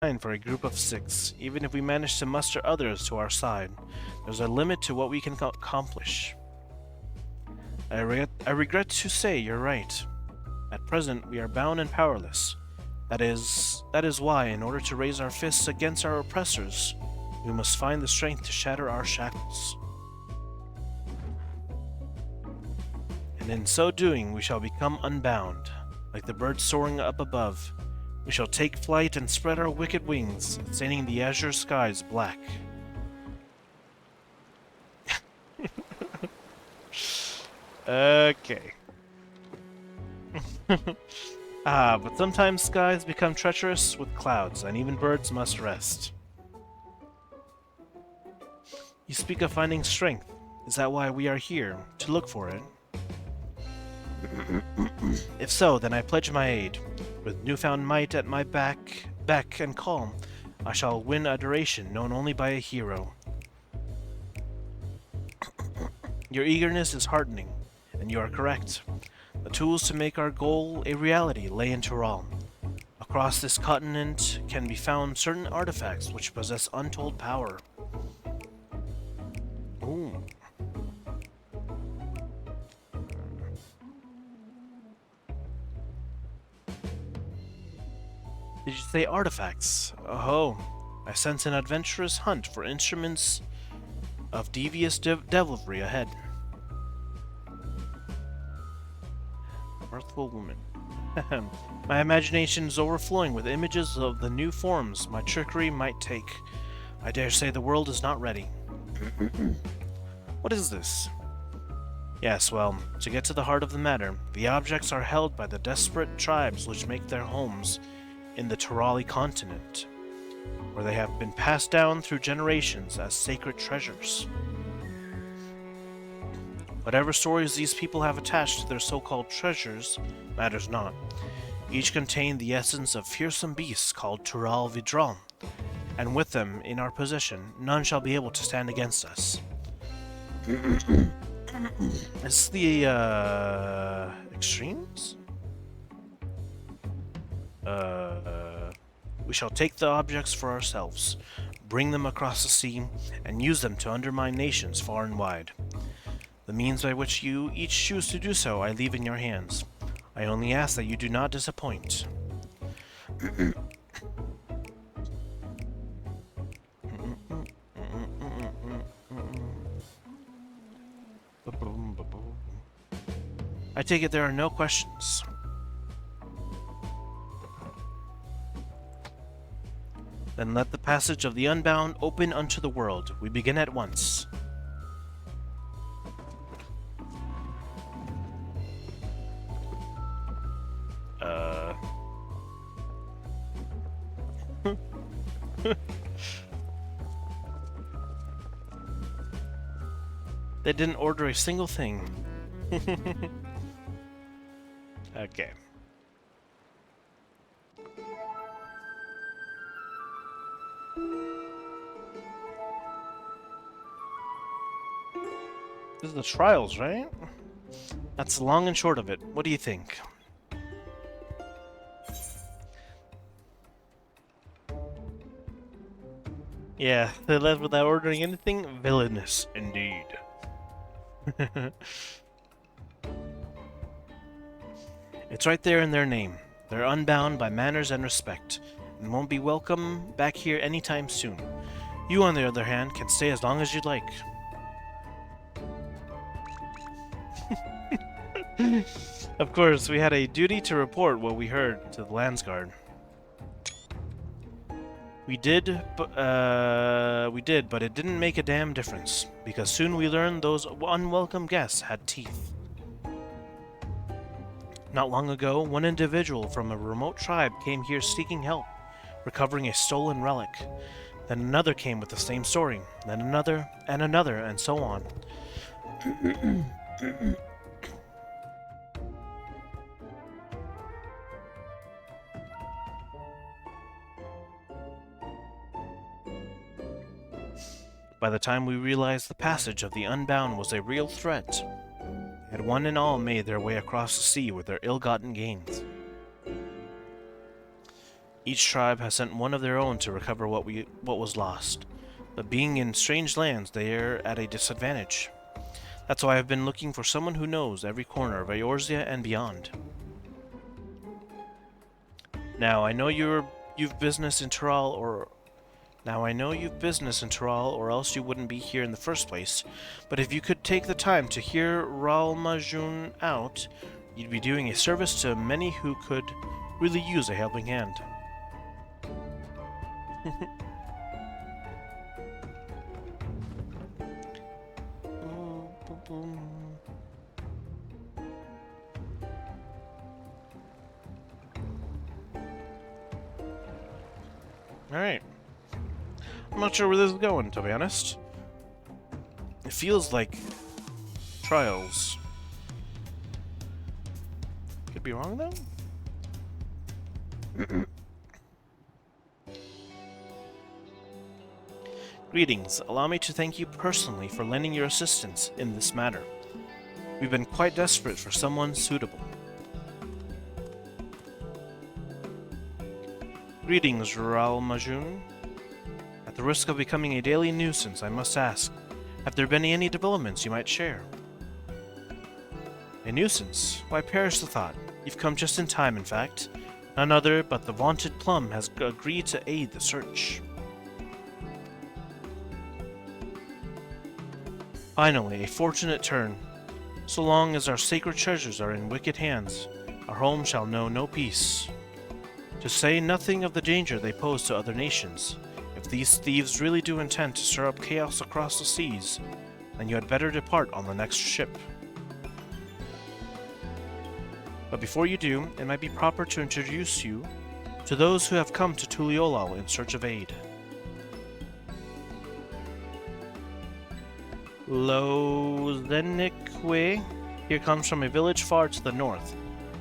fine for a group of 6, even if we manage to muster others to our side. There's a limit to what we can accomplish. I regret to say you're right. At present, we are bound and powerless. That is why, in order to raise our fists against our oppressors, we must find the strength to shatter our shackles. And in so doing, we shall become unbound, like the birds soaring up above. We shall take flight and spread our wicked wings, staining the azure skies black. Okay. But sometimes skies become treacherous with clouds, and even birds must rest. You speak of finding strength. Is that why we are here, to look for it? If so, then I pledge my aid. With newfound might at my beck and call, I shall win adoration known only by a hero. Your eagerness is heartening, and you are correct. The tools to make our goal a reality lay in Tural. Across this continent can be found certain artifacts which possess untold power. Ooh. Did you say artifacts? Oh, I sense an adventurous hunt for instruments of devious devilry ahead. Mirthful woman. My imagination is overflowing with images of the new forms my trickery might take. I dare say the world is not ready. What is this? Yes, well, to get to the heart of the matter, the objects are held by the desperate tribes which make their homes in the Turali continent, where they have been passed down through generations as sacred treasures. Whatever stories these people have attached to their so-called treasures matters not. Each contain the essence of fearsome beasts called Tural Vidral, and with them in our possession, none shall be able to stand against us. Is the extremes? We shall take the objects for ourselves, bring them across the sea, and use them to undermine nations far and wide. The means by which you each choose to do so I leave in your hands. I only ask that you do not disappoint. I take it there are no questions. Then let the passage of the Unbound open unto the world. We begin at once. They didn't order a single thing. Okay. This is the trials, right? That's the long and short of it. What do you think? Yeah, they left without ordering anything? Villainous, indeed. It's right there in their name. They're unbound by manners and respect, and won't be welcome back here anytime soon. You, on the other hand, can stay as long as you'd like. Of course, we had a duty to report what we heard to the Landsguard. We did, but it didn't make a damn difference, because soon we learned those unwelcome guests had teeth. Not long ago, one individual from a remote tribe came here seeking help, recovering a stolen relic. Then another came with the same story, then another, and so on. By the time we realized the passage of the Unbound was a real threat, they had one and all made their way across the sea with their ill-gotten gains. Each tribe has sent one of their own to recover what was lost. But being in strange lands, they are at a disadvantage. That's why I've been looking for someone who knows every corner of Eorzea and beyond. Now I know you've business in Tural, or else you wouldn't be here in the first place. But if you could take the time to hear Raoul Majun out, you'd be doing a service to many who could really use a helping hand. Alright. I'm not sure where this is going, to be honest. It feels like trials. Could be wrong, though? Greetings. Allow me to thank you personally for lending your assistance in this matter. We've been quite desperate for someone suitable. Greetings, Raoul Majun. At the risk of becoming a daily nuisance, I must ask, have there been any developments you might share? A nuisance? Why, perish the thought. You've come just in time, in fact. None other but the vaunted Plum has agreed to aid the search. Finally, a fortunate turn. So long as our sacred treasures are in wicked hands, our home shall know no peace. To say nothing of the danger they pose to other nations, if these thieves really do intend to stir up chaos across the seas, then you had better depart on the next ship. But before you do, it might be proper to introduce you to those who have come to Tuliolal in search of aid. Lozenikwe here comes from a village far to the north.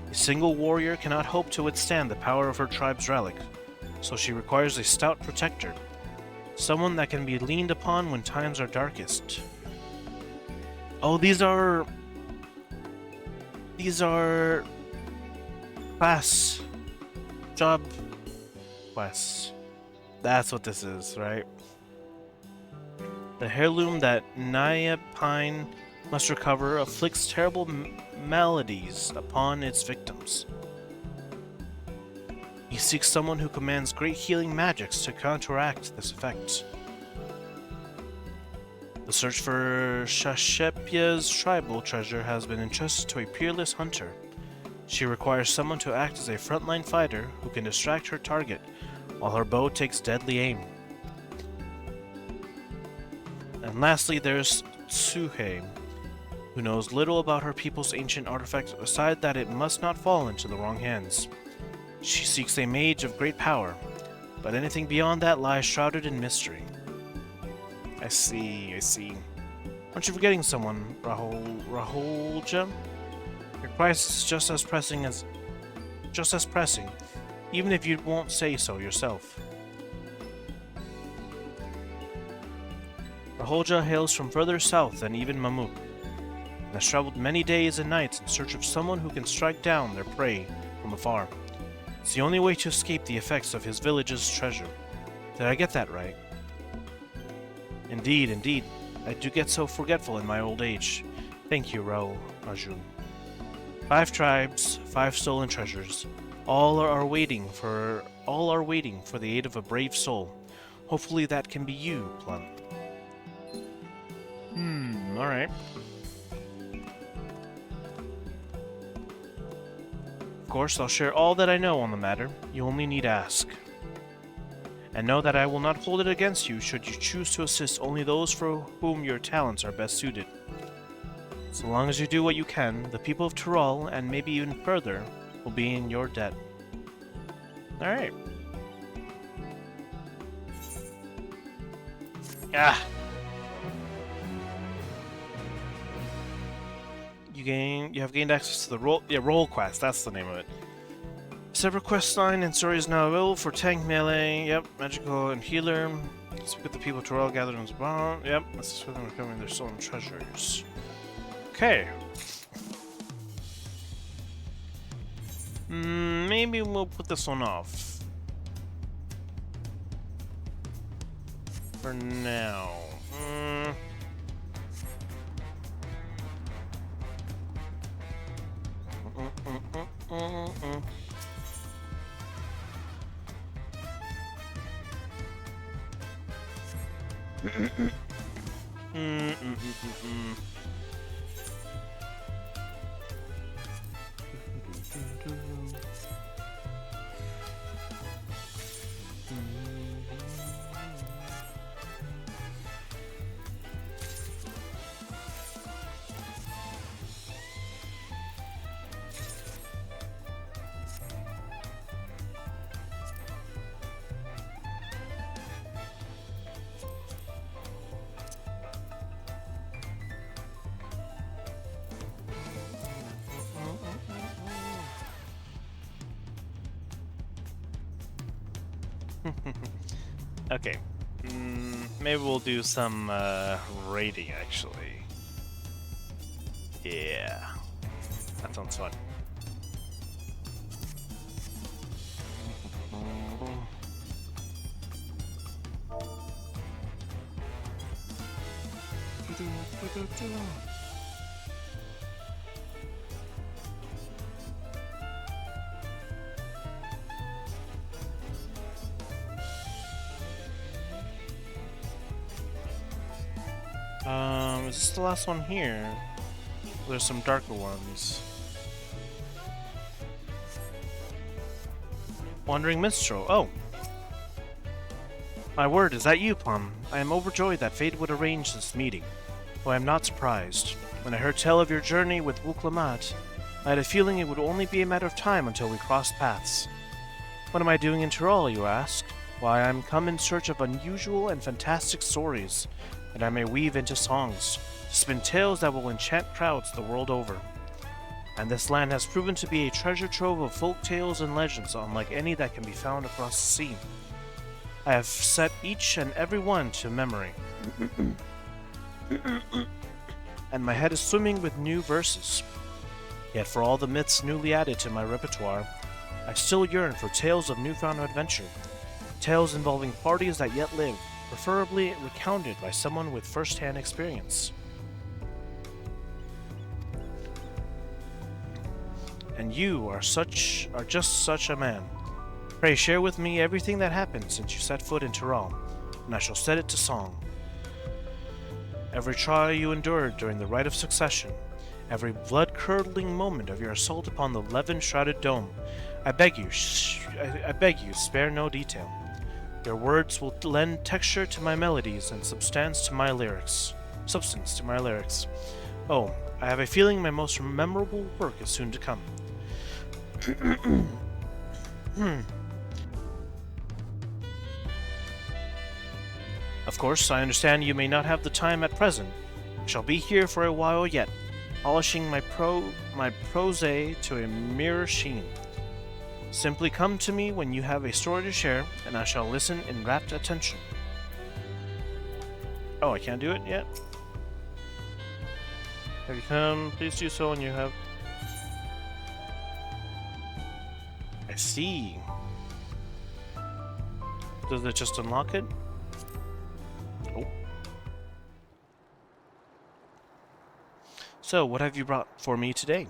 A single warrior cannot hope to withstand the power of her tribe's relic, so she requires a stout protector, someone that can be leaned upon when times are darkest. Oh, these are class job quests. That's what this is, right? The heirloom that Naya Pine must recover afflicts terrible maladies upon its victims. He seeks someone who commands great healing magics to counteract this effect. The search for Shashepya's tribal treasure has been entrusted to a peerless hunter. She requires someone to act as a frontline fighter who can distract her target while her bow takes deadly aim. And lastly, there's Tsuhei, who knows little about her people's ancient artifact aside that it must not fall into the wrong hands. She seeks a mage of great power, but anything beyond that lies shrouded in mystery. I see. Aren't you forgetting someone, Rahulja? Your crisis is just as pressing, even if you won't say so yourself. Rahulja hails from further south than even Mamuk, and has traveled many days and nights in search of someone who can strike down their prey from afar. It's the only way to escape the effects of his village's treasure. Did I get that right? Indeed. I do get so forgetful in my old age. Thank you, Raoul Majun. 5 tribes, 5 stolen treasures. All are waiting for the aid of a brave soul. Hopefully that can be you, Plum. Alright. Of course, I'll share all that I know on the matter. You only need ask. And know that I will not hold it against you should you choose to assist only those for whom your talents are best suited. So long as you do what you can, the people of Tural, and maybe even further, will be in your debt. Alright. You have gained access to the roll quest, that's the name of it. Separate quest line and story is now available for tank, melee, magical and healer. Speak with the people to all gathered in this barn. Assist with them recovering their stolen treasures. Okay. Maybe we'll put this one off. for now. Okay. Maybe we'll do some raiding, actually. Yeah. That sounds fun. Is this the last one here? There's some darker ones. Wandering Minstrel. Oh! My word, is that you, Plum? I am overjoyed that fate would arrange this meeting, though I am not surprised. When I heard tell of your journey with Wuklamat, I had a feeling it would only be a matter of time until we crossed paths. What am I doing in Tyrol, you ask? Why, I am come in search of unusual and fantastic stories that I may weave into songs, to spin tales that will enchant crowds the world over. And this land has proven to be a treasure trove of folk tales and legends unlike any that can be found across the sea. I have set each and every one to memory, and my head is swimming with new verses. Yet for all the myths newly added to my repertoire, I still yearn for tales of newfound adventure, tales involving parties that yet live, preferably recounted by someone with first-hand experience. And you are just such a man. Pray share with me everything that happened since you set foot in Tyrol, and I shall set it to song. Every trial you endured during the Rite of Succession, every blood-curdling moment of your assault upon the levin-shrouded dome, I beg you, spare no detail. Your words will lend texture to my melodies and substance to my lyrics. Oh, I have a feeling my most memorable work is soon to come. Of course, I understand you may not have the time at present. I shall be here for a while yet, polishing my prose to a mirror sheen. Simply come to me when you have a story to share, and I shall listen in rapt attention. Oh, I can't do it yet? Have you come? Please do so when you have... I see. Does it just unlock it? Oh. So, what have you brought for me today?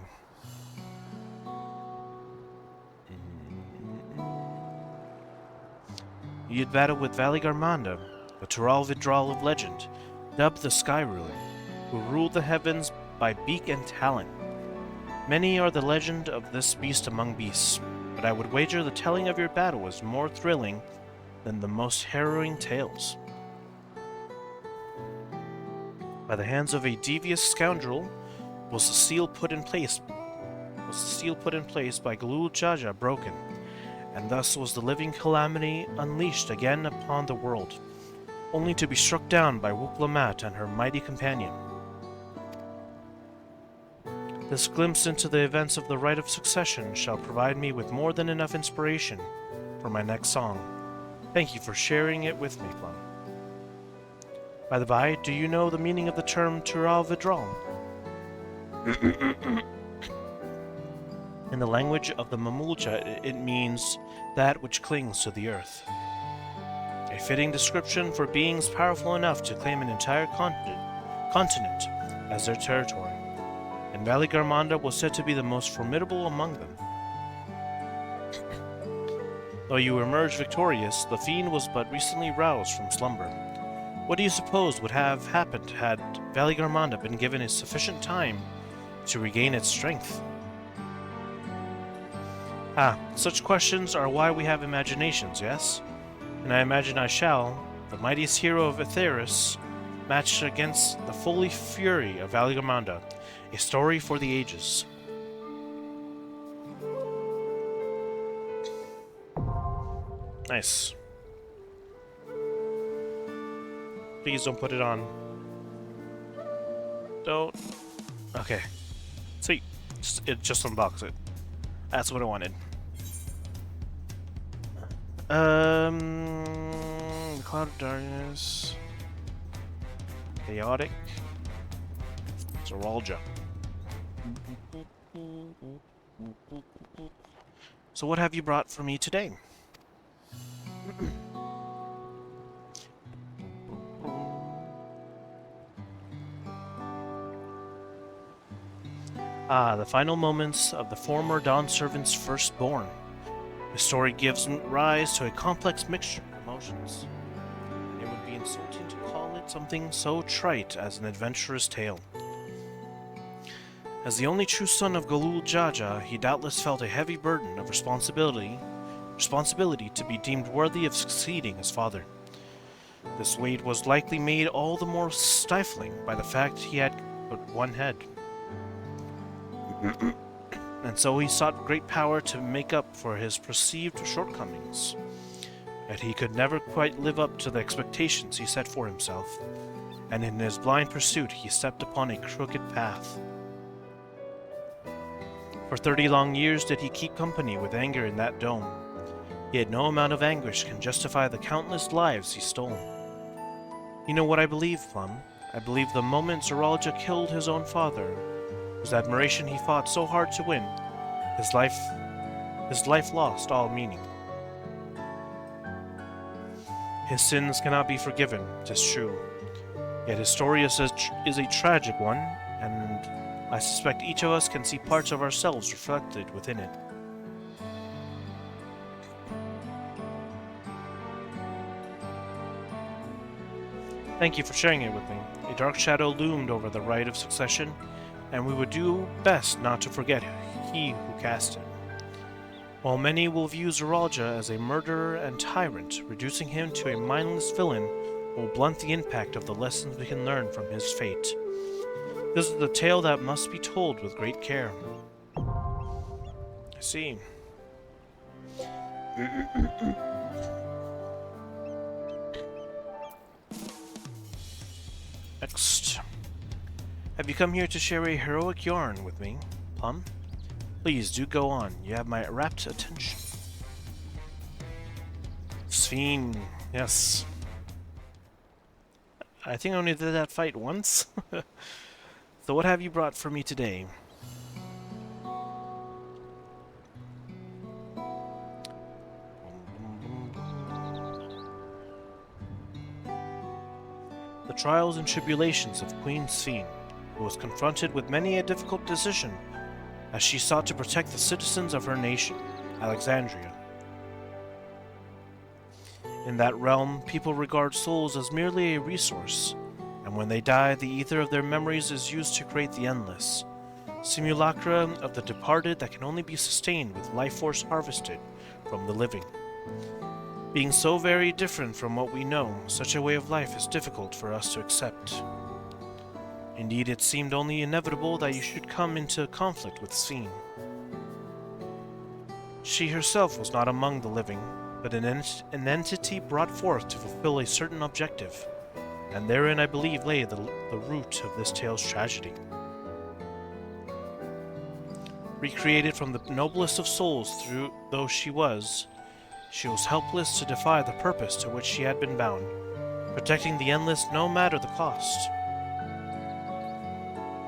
You had battled with Valley Garmanda, the Tyrol Vidral of legend, dubbed the Sky Ruler, who ruled the heavens by beak and talon. Many are the legend of this beast among beasts, but I would wager the telling of your battle was more thrilling than the most harrowing tales. By the hands of a devious scoundrel was the seal put in place by Glul Jaja broken, and thus was the living calamity unleashed again upon the world, only to be struck down by Wuklamat and her mighty companion. This glimpse into the events of the Rite of Succession shall provide me with more than enough inspiration for my next song. Thank you for sharing it with me, Plum. By the by, do you know the meaning of the term Tyrol Vidral? In the language of the Mamulcha, it means that which clings to the earth. A A fitting description for beings powerful enough to claim an entire continent as their territory. And Valley Garmanda was said to be the most formidable among them. Though you emerged victorious, the fiend was but recently roused from slumber. What do you suppose would have happened had Valley Garmanda been given a sufficient time to regain its strength? Such questions are why we have imaginations, yes? And I imagine I shall, the mightiest hero of Aetheris, matched against the fully fury of Valley Garmanda, a story for the ages. Nice. Please don't put it on. Don't. Okay. Sweet. Just unbox it. That's what I wanted. The Cloud of Darkness. Chaotic. Zoralja. So what have you brought for me today? The final moments of the former Dawn Servant's firstborn. The story gives rise to a complex mixture of emotions. It would be insulting to call it something so trite as an adventurous tale. As the only true son of Galul Jaja, he doubtless felt a heavy burden of responsibility to be deemed worthy of succeeding his father. This weight was likely made all the more stifling by the fact he had but one head. And so he sought great power to make up for his perceived shortcomings. Yet he could never quite live up to the expectations he set for himself, and in his blind pursuit he stepped upon a crooked path. For 30 long years did he keep company with anger in that dome, yet no amount of anguish can justify the countless lives he stole. You know what I believe, Plum? I believe the moment Zoralja killed his own father, whose admiration he fought so hard to win, his life lost all meaning. His sins cannot be forgiven, 'tis true. Yet his story is a tragic one, and I suspect each of us can see parts of ourselves reflected within it. Thank you for sharing it with me. A dark shadow loomed over the rite of succession, and we would do best not to forget he who cast it. While many will view Zoralja as a murderer and tyrant, reducing him to a mindless villain will blunt the impact of the lessons we can learn from his fate. This is the tale that must be told with great care. I see. Next. Have you come here to share a heroic yarn with me, Plum? Please do go on. You have my rapt attention. Sphene, yes. I think I only did that fight once. So what have you brought for me today? The trials and tribulations of Queen Sphene, who was confronted with many a difficult decision as she sought to protect the citizens of her nation, Alexandria. In that realm, people regard souls as merely a resource, and when they die, the ether of their memories is used to create the endless, simulacra of the departed that can only be sustained with life force harvested from the living. Being so very different from what we know, such a way of life is difficult for us to accept. Indeed, it seemed only inevitable that you should come into conflict with Sphene. She herself was not among the living, but an entity brought forth to fulfill a certain objective, and therein I believe lay the root of this tale's tragedy. Recreated from the noblest of souls though she was helpless to defy the purpose to which she had been bound, protecting the endless no matter the cost.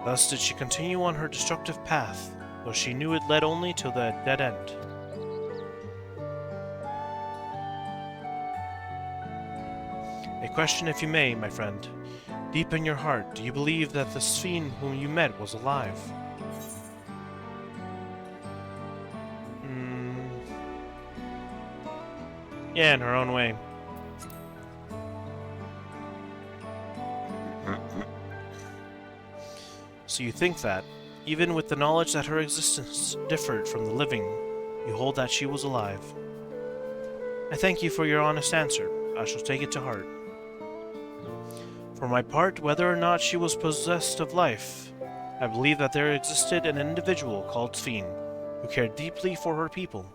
Thus did she continue on her destructive path, though she knew it led only to the dead end. A question if you may, my friend. Deep in your heart, do you believe that the fiend whom you met was alive? Yeah, in her own way. So you think that, even with the knowledge that her existence differed from the living, you hold that she was alive. I thank you for your honest answer. I shall take it to heart. For my part, whether or not she was possessed of life, I believe that there existed an individual called Fiend, who cared deeply for her people,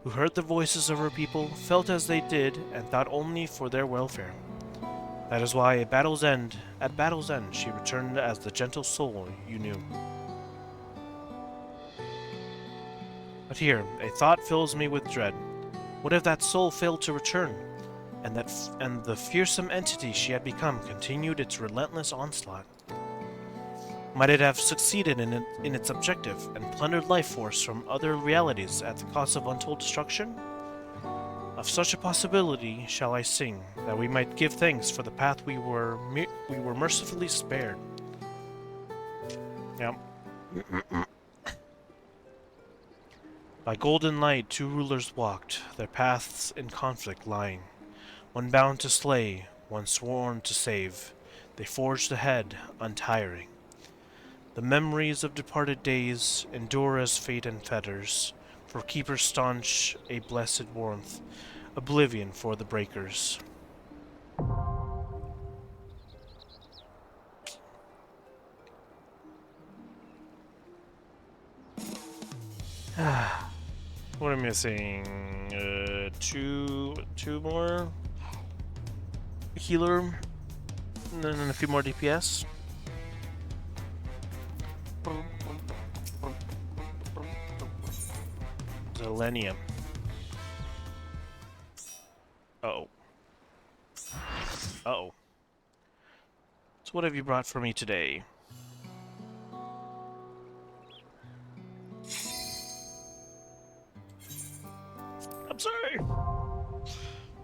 who heard the voices of her people, felt as they did, and thought only for their welfare. That is why at battle's end, she returned as the gentle soul you knew. But here, a thought fills me with dread. What if that soul failed to return, and the fearsome entity she had become continued its relentless onslaught? Might it have succeeded in its objective and plundered life force from other realities at the cost of untold destruction? Of such a possibility shall I sing, that we might give thanks for the path we were mercifully spared. Yep. By golden light 2 rulers walked, their paths in conflict lying. One bound to slay, one sworn to save. They forged ahead, untiring. The memories of departed days endure as fate and fetters. For keepers staunch a blessed warmth, oblivion for the breakers. What am I missing? Two more healer, and then a few more DPS. Zelenium. Uh-oh. Uh-oh. So what have you brought for me today? I'm sorry.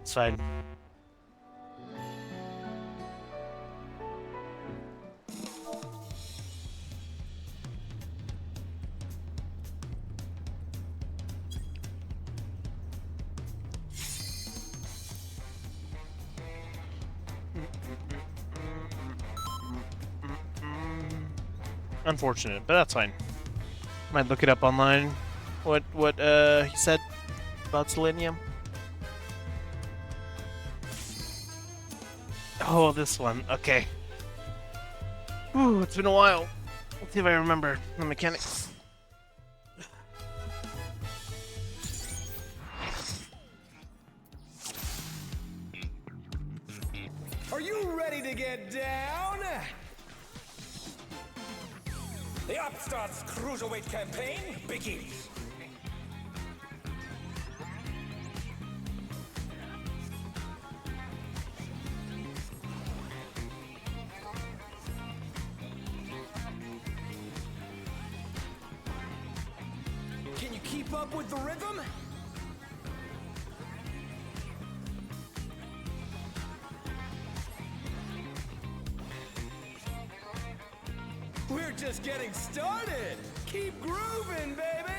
It's fine. Unfortunate, but that's fine. Might look it up online. What he said about selenium. Oh, this one. Okay. Ooh, it's been a while. Let's see if I remember the mechanics. Are you ready to get down? The Upstarts Cruiserweight campaign begins. Can you keep up with the rhythm? We're just getting started. Keep grooving, baby.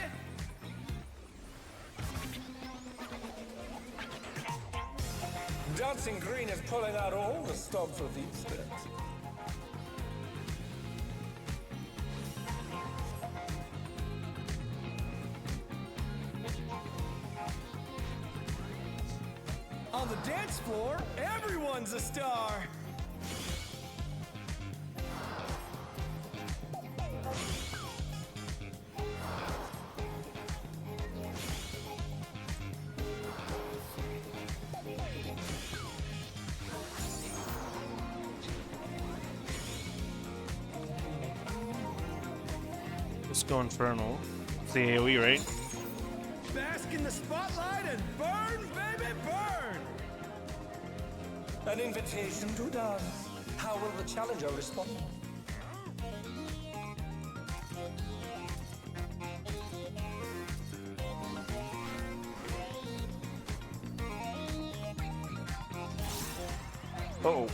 Dancing Green is pulling out all the stops with these steps. On the dance floor, everyone's a star. Let's go Infernal. It's the AoE, right? Bask in the spotlight and burn, baby, burn! An invitation to dance. How will the challenger respond? Uh-oh.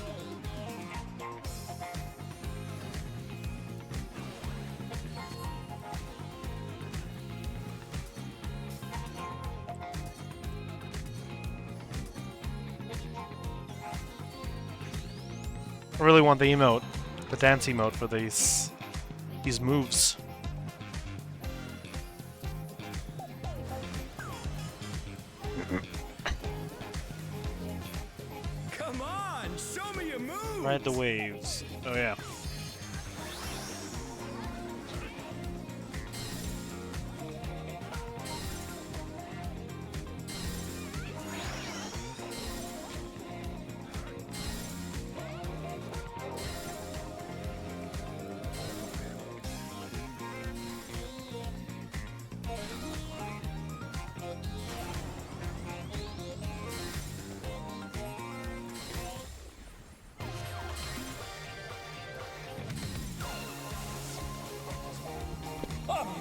I really want the emote, the dance emote for these moves. Come on, show me your moves. Ride the waves. Oh yeah.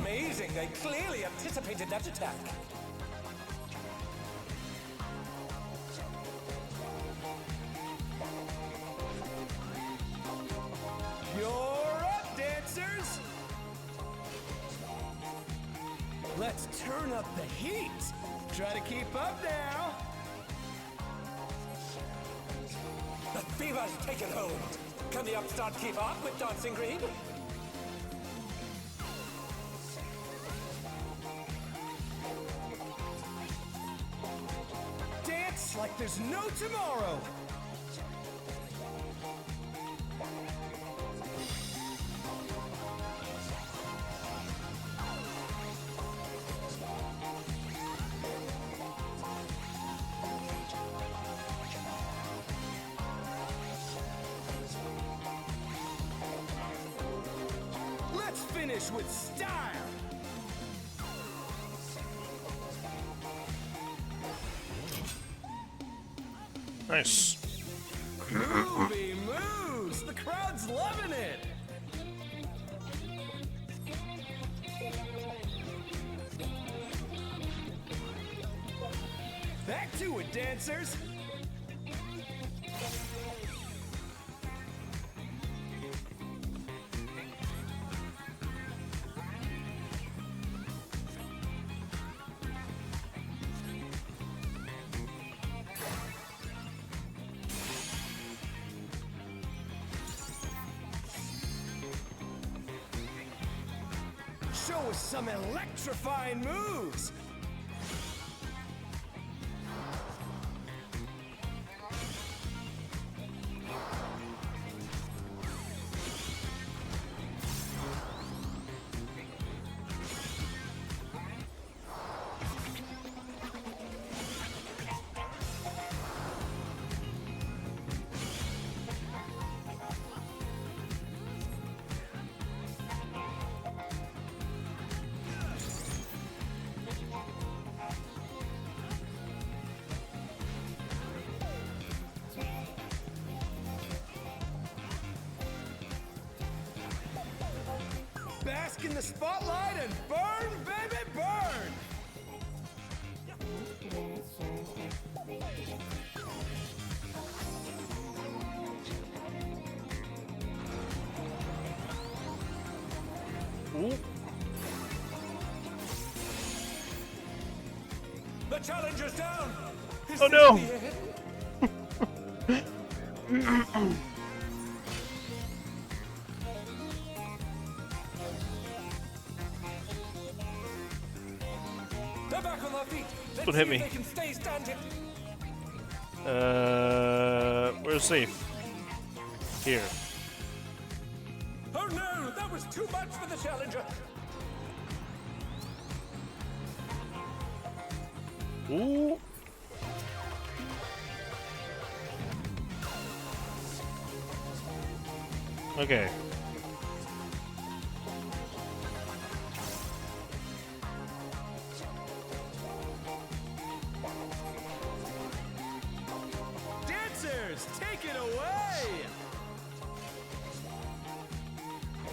Amazing! They clearly anticipated that attack. You're up, dancers! Let's turn up the heat. Try to keep up now. The fever's taken hold. Can the upstart keep up with Dancing Green? Dance like there's no tomorrow. Let's finish with style. Nice. Groovy moves! The crowd's loving it! Back to it, dancers! Show us some electrifying moves! Bask in the spotlight and burn, baby, burn! Ooh. The challenger's down! Is Oh this no! the end? They're back on their feet. Let's Don't hit see me. if they can stay standing. We're safe. Here. Oh no, that was too much for the challenger. Ooh. Okay. Dancers, take it away!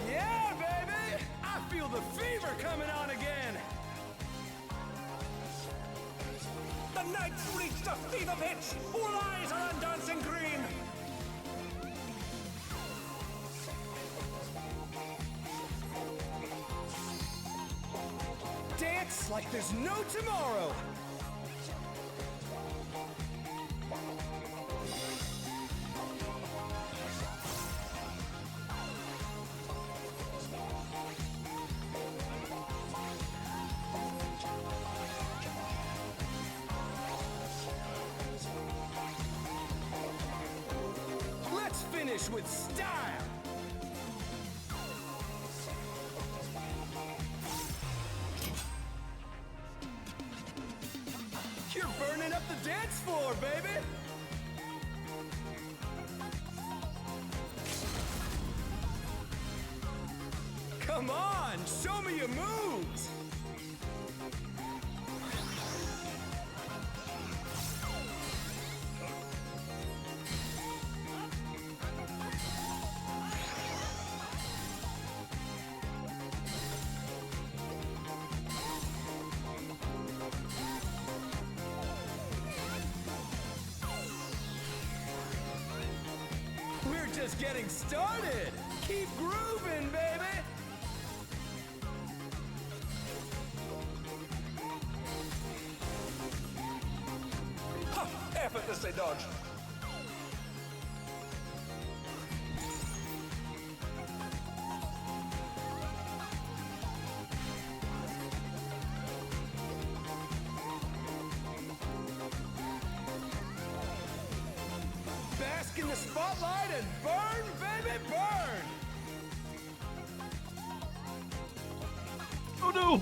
Yeah, baby! I feel the fever coming on again! The Knights reached a fever pitch! All eyes are on Dancing Green! It's like there's no tomorrow. Let's finish with style. You're burning up the dance floor, baby! Come on, show me your moves! We're just getting started! Keep grooving, baby! Ha! Effortlessly dodged. Bask in the spotlight and burn, baby, burn! Oh no!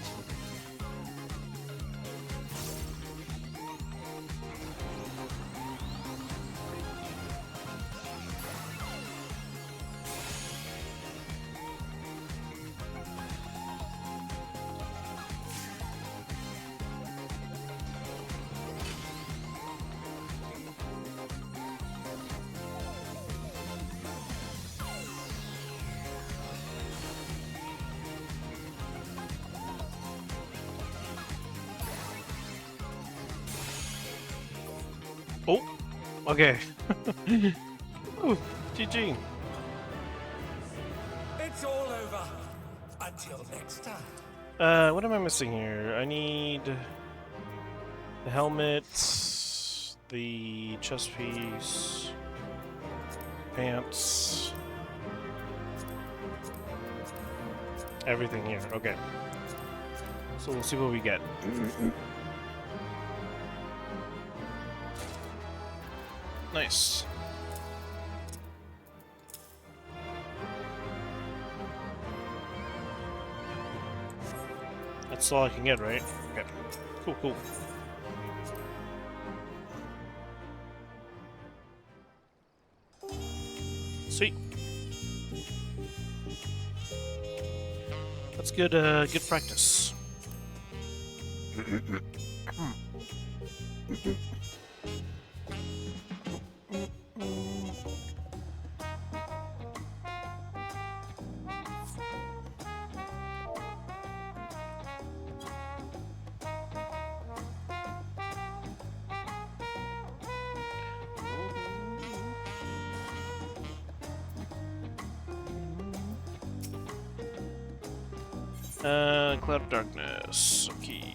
Oh, okay. Ooh, GG. It's all over. Until next time. What am I missing here? I need the helmet, the chest piece, pants, everything here. Okay. So we'll see what we get. Nice. That's all I can get, right? Okay. Cool, cool. Sweet. That's good, good practice. Cloud of Darkness. Okay.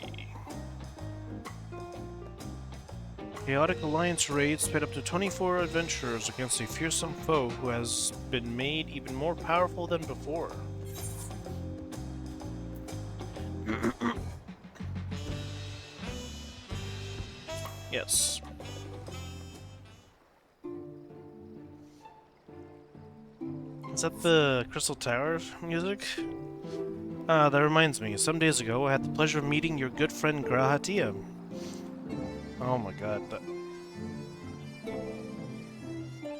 Chaotic Alliance raids pit up to 24 adventurers against a fearsome foe who has been made even more powerful than before. Yes. Is that the Crystal Tower music? Ah, that reminds me. Some days ago, I had the pleasure of meeting your good friend Grahatia. Oh my god, that...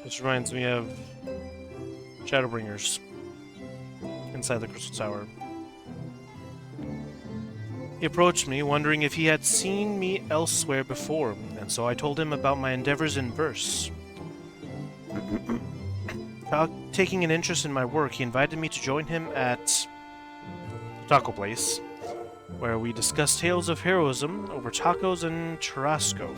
This reminds me of Shadowbringers inside the Crystal Tower. He approached me, wondering if he had seen me elsewhere before, and so I told him about my endeavors in verse. Taking an interest in my work, he invited me to join him at taco place, where we discussed tales of heroism over tacos and churrasco.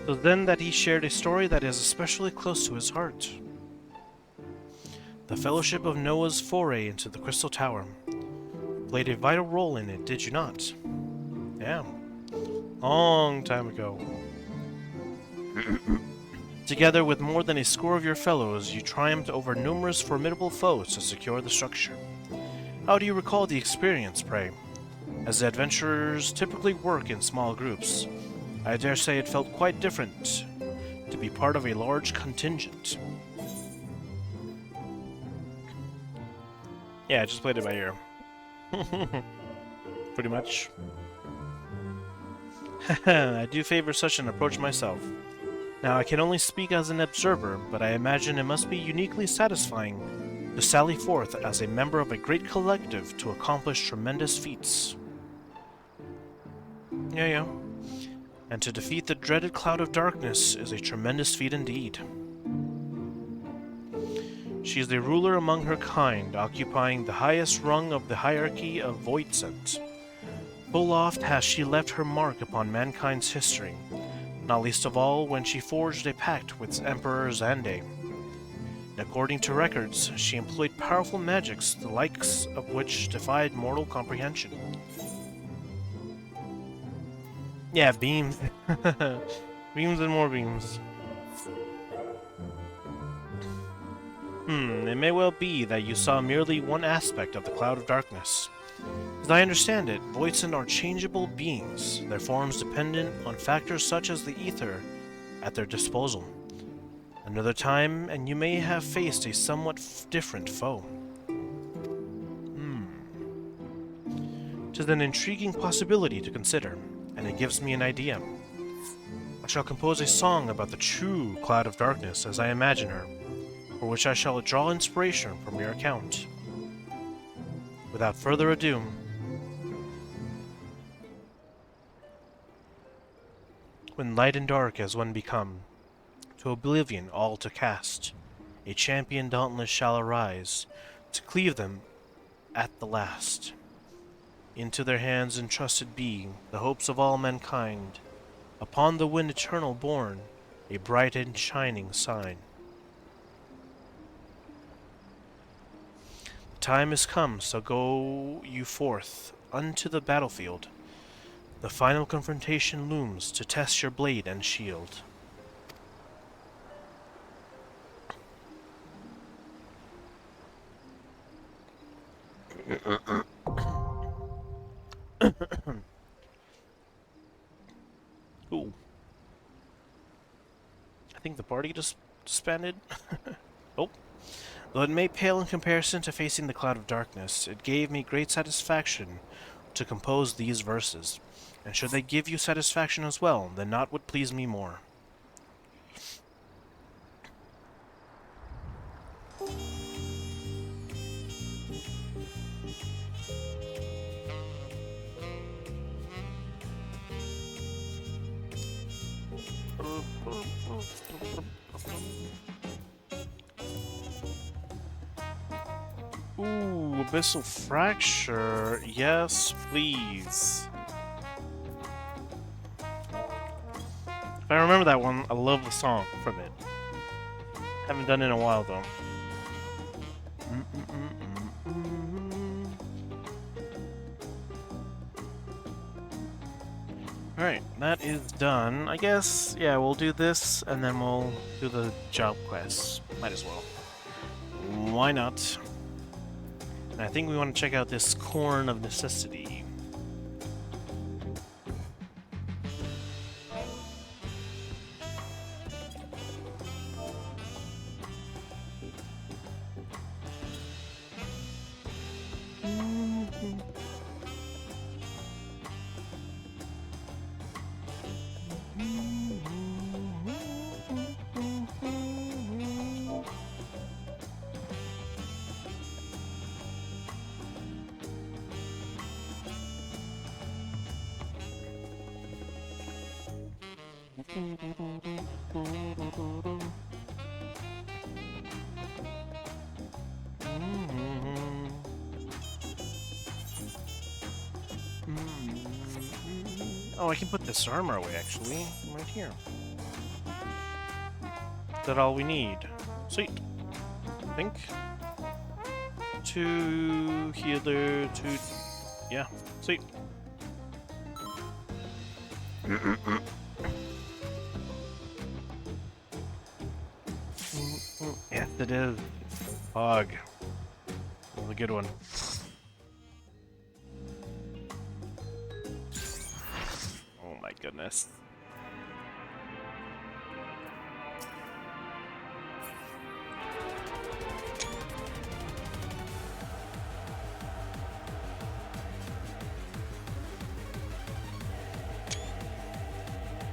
So then that he shared a story that is especially close to his heart. The Fellowship of Noah's foray into the Crystal Tower. Played a vital role in it, did you not? Yeah. Long time ago. Together with more than a score of your fellows, you triumphed over numerous formidable foes to secure the structure. How do you recall the experience, pray? As the adventurers typically work in small groups, I dare say it felt quite different to be part of a large contingent. Yeah, I just played it by ear. Pretty much. I do favor such an approach myself. Now, I can only speak as an observer, but I imagine it must be uniquely satisfying to sally forth as a member of a great collective to accomplish tremendous feats. Yeah. And to defeat the dreaded cloud of darkness is a tremendous feat indeed. She is a ruler among her kind, occupying the highest rung of the hierarchy of Voidsent. Full oft has she left her mark upon mankind's history, not least of all when she forged a pact with Emperor Xande. According to records, she employed powerful magics, the likes of which defied mortal comprehension. Yeah, beams. Beams and more beams. It may well be that you saw merely one aspect of the Cloud of Darkness. As I understand it, Voidsent are changeable beings, their forms dependent on factors such as the ether at their disposal. Another time, and you may have faced a somewhat different foe. 'Tis an intriguing possibility to consider, and it gives me an idea. I shall compose a song about the true Cloud of Darkness as I imagine her, for which I shall draw inspiration from your account. Without further ado, when light and dark as one become, to oblivion all to cast, a champion dauntless shall arise, to cleave them at the last. Into their hands entrusted be the hopes of all mankind, upon the wind eternal borne, a bright and shining sign. The time is come, so go you forth unto the battlefield. The final confrontation looms to test your blade and shield. Ooh. I think the party just disbanded. Oh. Though it may pale in comparison to facing the Cloud of Darkness, it gave me great satisfaction to compose these verses. And should they give you satisfaction as well, then naught would please me more. Ooh, Abyssal Fracture. Yes, please. If I remember that one, I love the song from it. Haven't done it in a while, though. Alright, that is done. I guess, yeah, we'll do this, and then we'll do the job quests. Might as well. Why not? And I think we want to check out this Corn of Necessity. Oh, I can put this armor away, actually. Right here. Is that all we need? Sweet. I think. 2 healer, 2. Yeah, sweet. Yes, it is. Fog. That was a good one. Oh my goodness.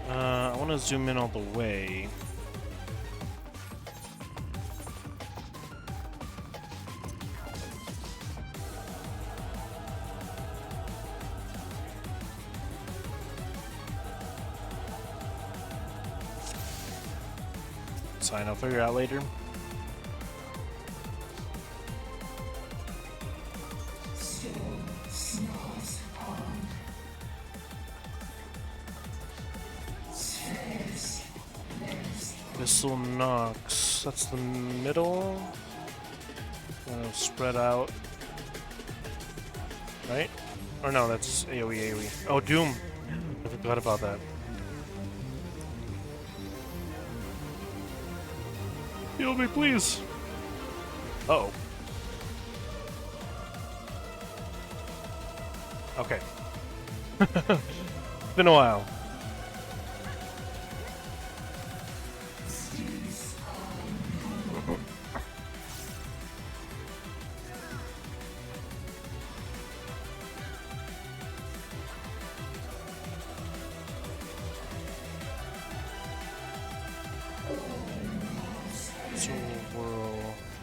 I want to zoom in all the way. It's fine, I'll figure it out later. Missile knocks. That's the middle. Spread out. Right? Or no, that's AoE. Oh, Doom! I forgot about that. Heal me, please! Uh-oh. Okay. Been a while.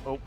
Oh.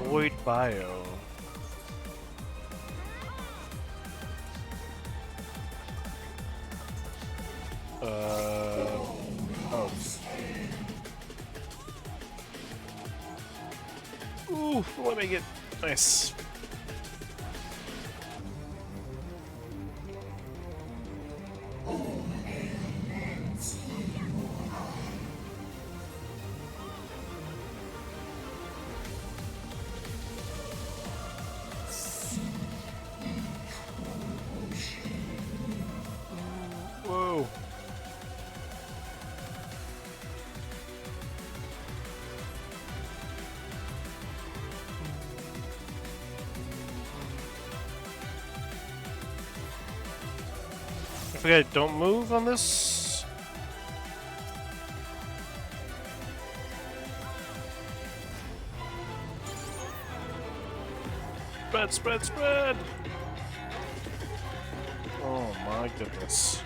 Void Bio. Oh. Ooh, let me get nice. Whoa. I forget, don't move on this. Spread, spread, spread! Oh my goodness.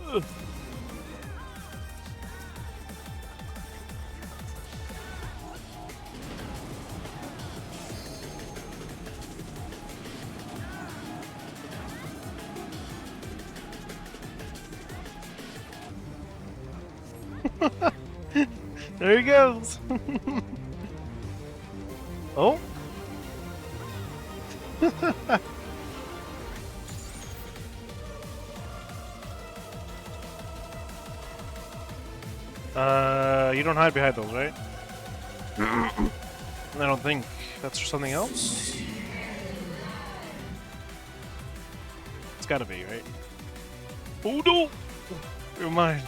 Ugh. There he goes. Oh. You don't hide behind those, right? I don't think that's something else. It's gotta be, right? Oh no! Never mind.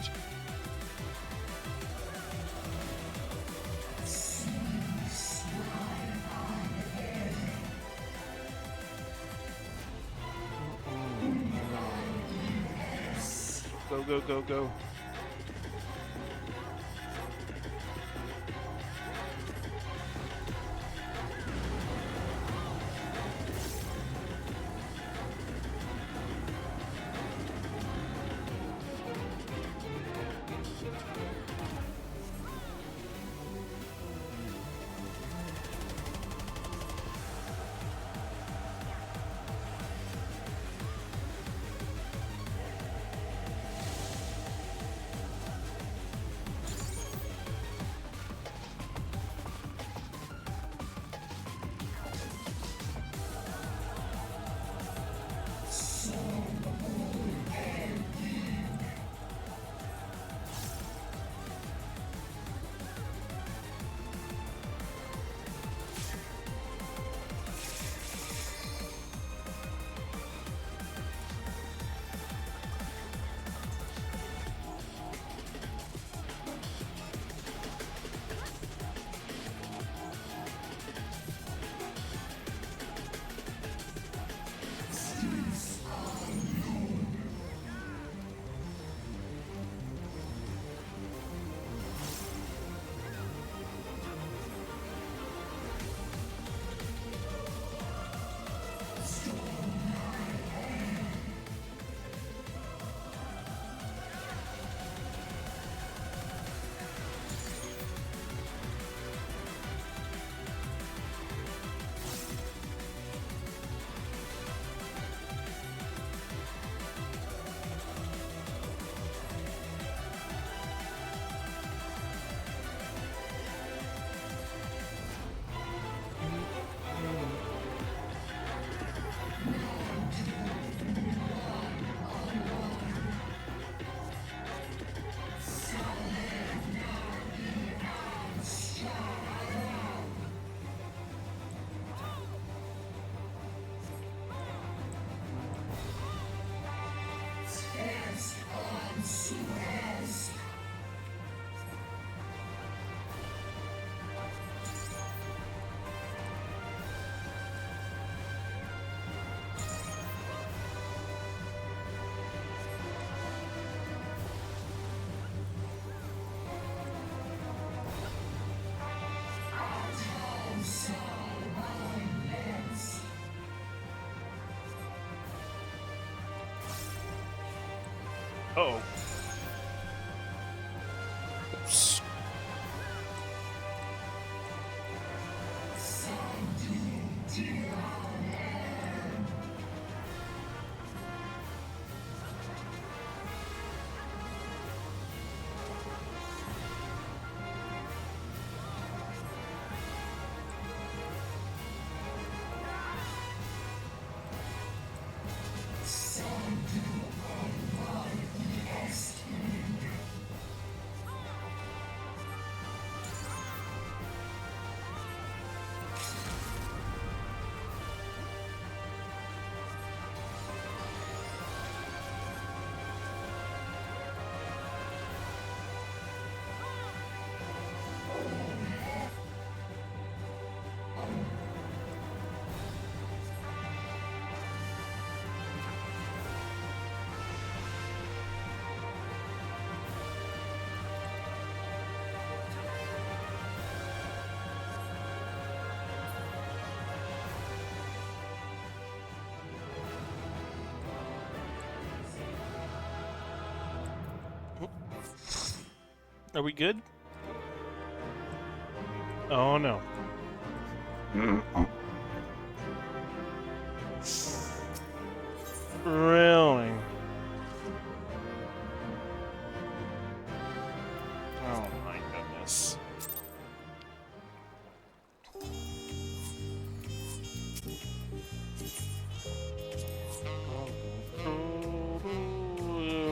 Go, go, go, go. Uh-oh. Oops. Are we good? Oh no. Really? this.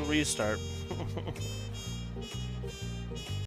Restart.